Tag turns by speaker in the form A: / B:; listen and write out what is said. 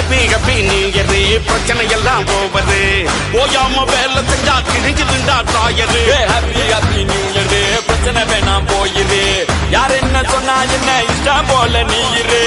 A: happy happy new year பிரச்சனை எல்லாம் over ஓயாம வேலை செஞ்சா கிழிஞ்சுதுண்டா தாயரு
B: ஹாப்பி ஹாப்பி நியூ இயர் பிரச்சனை வேணாம் போயிரு யார் என்ன சொன்னா என்ன இஷ்டம் போல நீ இரு